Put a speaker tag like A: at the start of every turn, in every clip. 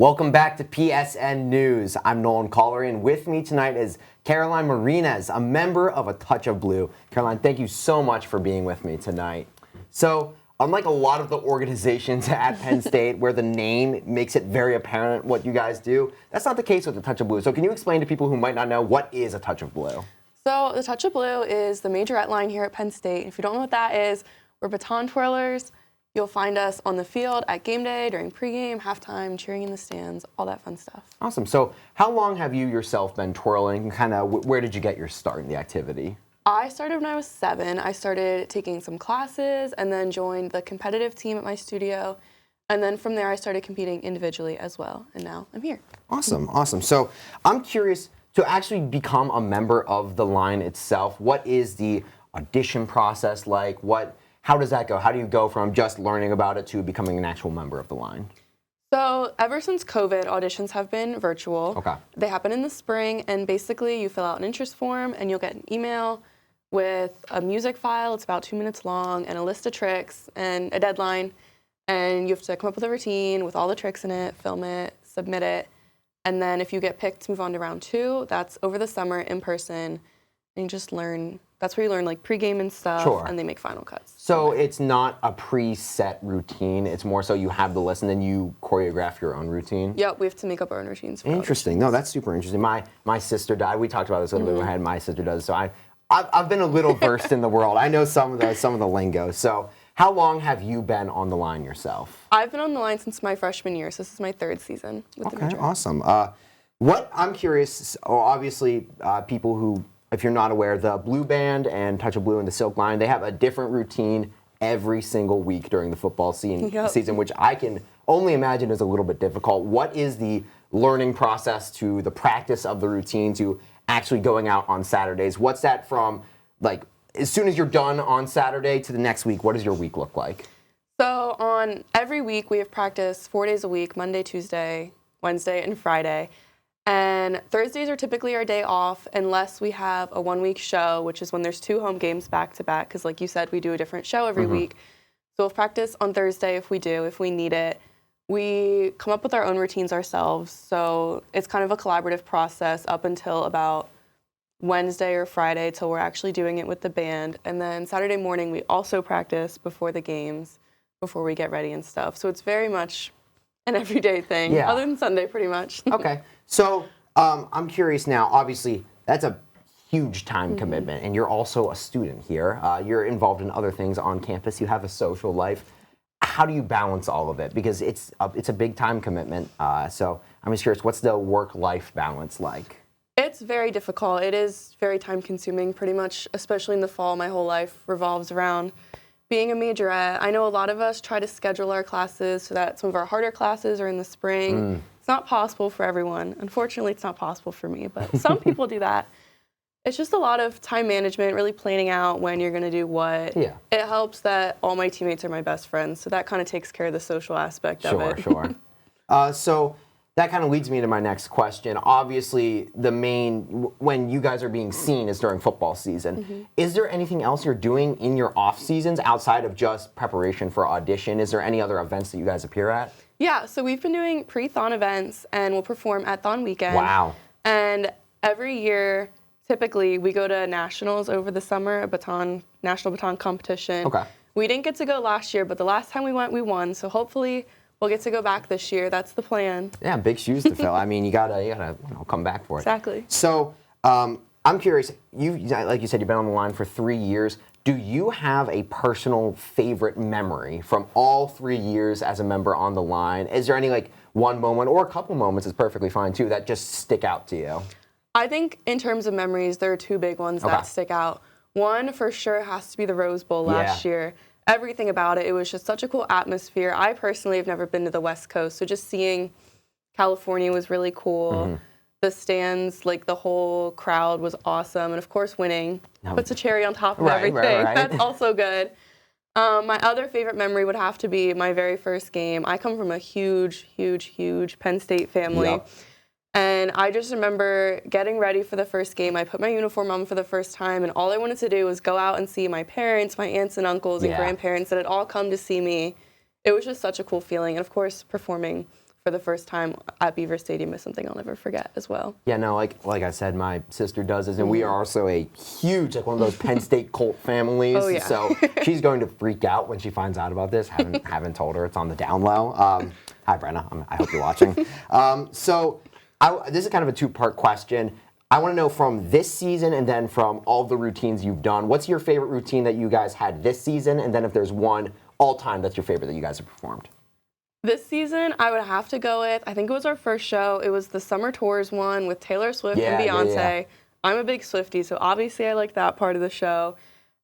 A: Welcome back to PSN News. I'm Nolan Collery, and with me tonight is Caroline Marinez, a member of A Touch of Blue. Caroline, thank you so much for being with me tonight. So, unlike a lot of the organizations at Penn State where the name makes it very apparent what you guys do, that's not the case with A Touch of Blue. So can you explain to people who might not know what is A Touch of Blue?
B: So The Touch of Blue is the Majorette line here at Penn State. If you don't know what that is, we're baton twirlers. You'll find us on the field at game day, during pregame, halftime, cheering in the stands, all that fun stuff.
A: Awesome. So how long have you yourself been twirling? Kind of where did you get your start in the activity?
B: I started when I was 7. I started taking some classes and then joined the competitive team at my studio. And then from there, I started competing individually as well. And now I'm here.
A: Awesome, awesome. So I'm curious, to actually become a member of the line itself, what is the audition process like? How does that go? How do you go from just learning about it to becoming an actual member of the line?
B: So ever since COVID, auditions have been virtual.
A: Okay.
B: They happen in the spring, and basically you fill out an interest form and you'll get an email with a music file. It's about 2 minutes long, and a list of tricks and a deadline. And you have to come up with a routine with all the tricks in it, film it, submit it. And then if you get picked to move on to round 2, that's over the summer in person. And you just learn, that's where you learn like pregame and stuff,
A: Sure.
B: And they make final cuts.
A: So it's not a preset routine, it's more so you have the list and then you choreograph your own routine?
B: Yep, we have to make up our own routines.
A: Interesting. No, that's super interesting. My sister died. We talked about this a little bit when I had my sister does. So I've been a little versed in the world. I know some of the lingo. So how long have you been on the line yourself?
B: I've been on the line since my freshman year, so this is my 3rd season with the Majorette.
A: Awesome. What I'm curious, obviously people who, if you're not aware, the Blue Band and Touch of Blue and the Silk Line, they have a different routine every single week during the football season, which I can only imagine is a little bit difficult. What is the learning process to the practice of the routine to actually going out on Saturdays? What's that from, like, as soon as you're done on Saturday to the next week, what does your week look like?
B: So on every week, we have practice 4 days a week, Monday, Tuesday, Wednesday, and Friday. And Thursdays are typically our day off unless we have a 1-week show, which is when there's 2 home games back-to-back, because like you said, we do a different show every week. So we'll practice on Thursday if we need it. We come up with our own routines ourselves, so it's kind of a collaborative process up until about Wednesday or Friday till we're actually doing it with the band. And then Saturday morning, we also practice before the games, before we get ready and stuff. So it's very much an everyday thing, other than Sunday, pretty much.
A: Okay. So I'm curious now, obviously, that's a huge time commitment, and you're also a student here. You're involved in other things on campus. You have a social life. How do you balance all of it? Because it's a big time commitment. So I'm just curious, what's the work-life balance like?
B: It's very difficult. It is very time-consuming, pretty much, especially in the fall. My whole life revolves around being a majorette. I know a lot of us try to schedule our classes so that some of our harder classes are in the spring. It's not possible for everyone. Unfortunately, it's not possible for me, but some people do that. It's just a lot of time management, really planning out when you're going to do what.
A: Yeah.
B: It helps that all my teammates are my best friends, so that kind of takes care of the social aspect of it.
A: Sure. So that kind of leads me to my next question. Obviously, when you guys are being seen is during football season. Is there anything else you're doing in your off seasons outside of just preparation for audition? Is there any other events that you guys appear at?
B: Yeah, so we've been doing pre-Thon events, and we'll perform at Thon weekend.
A: Wow.
B: And every year, typically, we go to nationals over the summer, national baton competition.
A: Okay.
B: We didn't get to go last year, but the last time we went, we won. So hopefully we'll get to go back this year. That's the plan. Yeah,
A: big shoes to fill. I mean, you gotta come back for it.
B: Exactly.
A: So I'm curious. Like you said, you've been on the line for 3 years. Do you have a personal favorite memory from all 3 years as a member on the line? Is there any one moment or a couple moments is perfectly fine too that just stick out to you?
B: I think in terms of memories, there are 2 big ones that stick out. One for sure has to be the Rose Bowl last year. Everything about it was just such a cool atmosphere. I personally have never been to the West Coast, so just seeing California was really cool. The stands, the whole crowd was awesome. And of course, winning puts a cherry on top of everything. Right. That's also good. My other favorite memory would have to be my very first game. I come from a huge Penn State family. And I just remember getting ready for the first game. I put my uniform on for the first time, and all I wanted to do was go out and see my parents, my aunts and uncles and grandparents that had all come to see me. It was just such a cool feeling. And of course, performing for the first time at Beaver Stadium is something I'll never forget as well.
A: Yeah, no, like I said, my sister does this, and we are also a huge, like one of those Penn State Colt families.
B: Oh, yeah.
A: So she's going to freak out when she finds out about this. Haven't told her. It's on the down low. Hi, Brenna. I hope you're watching. This is kind of a two-part question. I want to know from this season and then from all the routines you've done, what's your favorite routine that you guys had this season? And then if there's one all-time that's your favorite that you guys have performed.
B: This season, I would have to go with, I think it was our first show. It was the Summer Tours one with Taylor Swift and Beyonce. Yeah. I'm a big Swiftie, so obviously I like that part of the show.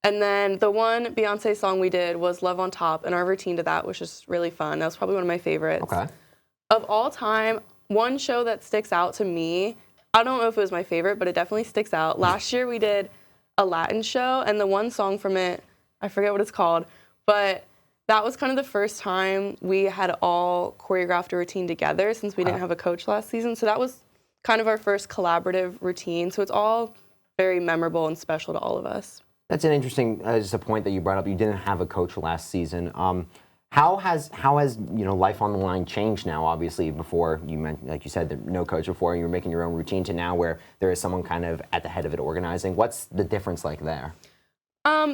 B: And then the one Beyonce song we did was Love on Top, and our routine to that was just really fun. That was probably one of my favorites.
A: Okay.
B: Of all time, one show that sticks out to me, I don't know if it was my favorite, but it definitely sticks out. Last year we did a Latin show, and the one song from it, I forget what it's called, but that was kind of the first time we had all choreographed a routine together since we didn't have a coach last season. So that was kind of our first collaborative routine. So it's all very memorable and special to all of us. That's
A: an interesting, just a point that you brought up. You didn't have a coach last season. How has life on the line changed now? Obviously, before you mentioned, like you said, no coach before, and you were making your own routine, to now where there is someone kind of at the head of it organizing. What's the difference like there?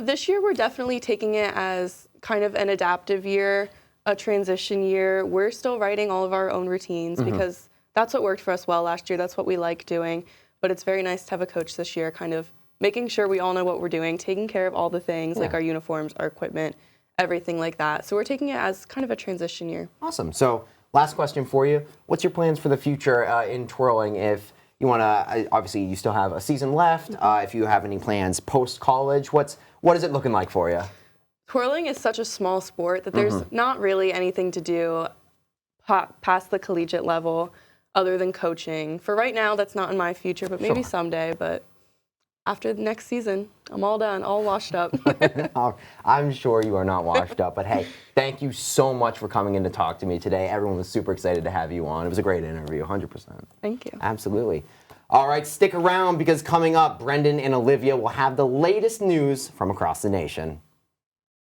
B: This year we're definitely taking it as kind of an adaptive year, a transition year. We're still writing all of our own routines because that's what worked for us well last year. That's what we like doing. But it's very nice to have a coach this year, kind of making sure we all know what we're doing, taking care of all the things like our uniforms, our equipment, everything like that. So we're taking it as kind of a transition year.
A: Awesome. So last question for you. What's your plans for the future in twirling? If you want to, obviously you still have a season left. If you have any plans post-college, what is it looking like for you?
B: Twirling is such a small sport that there's not really anything to do past the collegiate level other than coaching. For right now, that's not in my future, but maybe someday. But after the next season, I'm all done, all washed up.
A: I'm sure you are not washed up, but hey, thank you so much for coming in to talk to me today. Everyone was super excited to have you on. It was a great interview, 100%.
B: Thank you.
A: Absolutely. All right, stick around because coming up, Brendan and Olivia will have the latest news from across the nation.